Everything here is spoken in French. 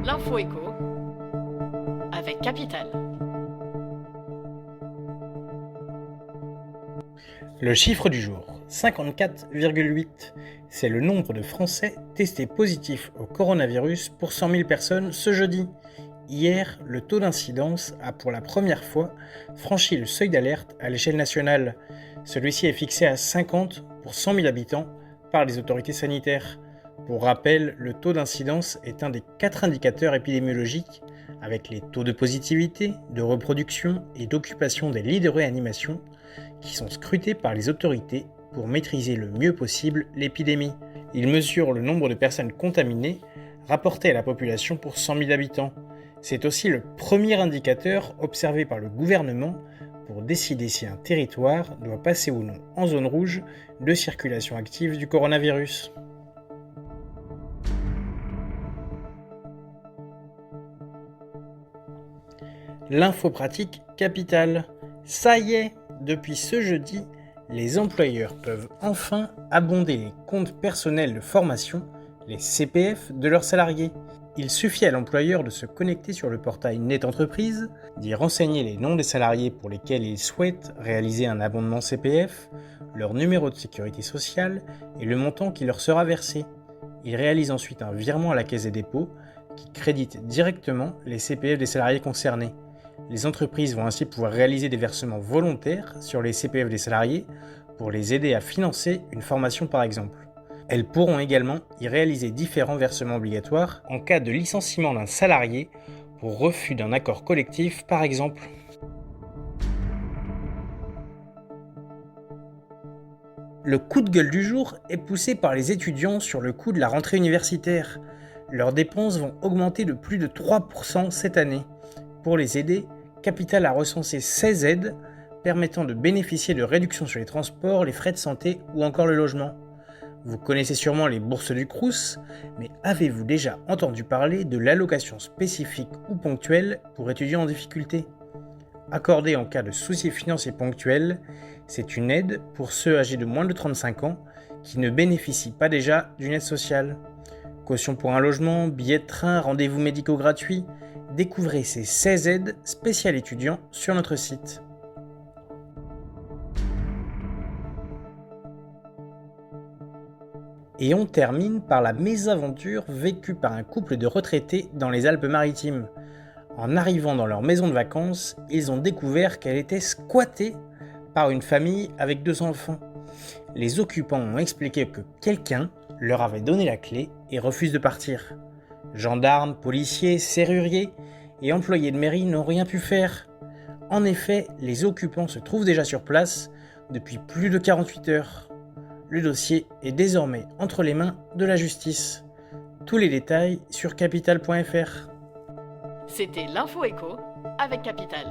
L'info écho avec Capital. Le chiffre du jour, 54,8. C'est le nombre de Français testés positifs au coronavirus pour 100 000 personnes ce jeudi. Hier, le taux d'incidence a pour la première fois franchi le seuil d'alerte à l'échelle nationale. Celui-ci est fixé à 50 pour 100 000 habitants par les autorités sanitaires. Pour rappel, le taux d'incidence est un des 4 indicateurs épidémiologiques avec les taux de positivité, de reproduction et d'occupation des lits de réanimation qui sont scrutés par les autorités pour maîtriser le mieux possible l'épidémie. Il mesure le nombre de personnes contaminées rapportées à la population pour 100 000 habitants. C'est aussi le premier indicateur observé par le gouvernement pour décider si un territoire doit passer ou non en zone rouge de circulation active du coronavirus. L'info pratique Capital. Ça y est, depuis ce jeudi, les employeurs peuvent enfin abonder les comptes personnels de formation, les CPF, de leurs salariés. Il suffit à l'employeur de se connecter sur le portail Net Entreprise, d'y renseigner les noms des salariés pour lesquels il souhaite réaliser un abondement CPF, leur numéro de sécurité sociale et le montant qui leur sera versé. Il réalise ensuite un virement à la Caisse des dépôts qui crédite directement les CPF des salariés concernés. Les entreprises vont ainsi pouvoir réaliser des versements volontaires sur les CPF des salariés pour les aider à financer une formation par exemple. Elles pourront également y réaliser différents versements obligatoires en cas de licenciement d'un salarié pour refus d'un accord collectif par exemple. Le coup de gueule du jour est poussé par les étudiants sur le coût de la rentrée universitaire. Leurs dépenses vont augmenter de plus de 3% cette année. Pour les aider, Capital a recensé 16 aides permettant de bénéficier de réductions sur les transports, les frais de santé ou encore le logement. Vous connaissez sûrement les bourses du Crous, mais avez-vous déjà entendu parler de l'allocation spécifique ou ponctuelle pour étudiants en difficulté ? Accordée en cas de soucis financiers ponctuels, c'est une aide pour ceux âgés de moins de 35 ans qui ne bénéficient pas déjà d'une aide sociale. Caution pour un logement, billets de train, rendez-vous médicaux gratuits, découvrez ces 16 aides spéciales étudiants sur notre site. Et on termine par la mésaventure vécue par un couple de retraités dans les Alpes-Maritimes. En arrivant dans leur maison de vacances, ils ont découvert qu'elle était squattée par une famille avec 2 enfants. Les occupants ont expliqué que quelqu'un leur avait donné la clé et refuse de partir. Gendarmes, policiers, serruriers et employés de mairie n'ont rien pu faire. En effet, les occupants se trouvent déjà sur place depuis plus de 48 heures. Le dossier est désormais entre les mains de la justice. Tous les détails sur capital.fr. C'était l'info écho avec Capital.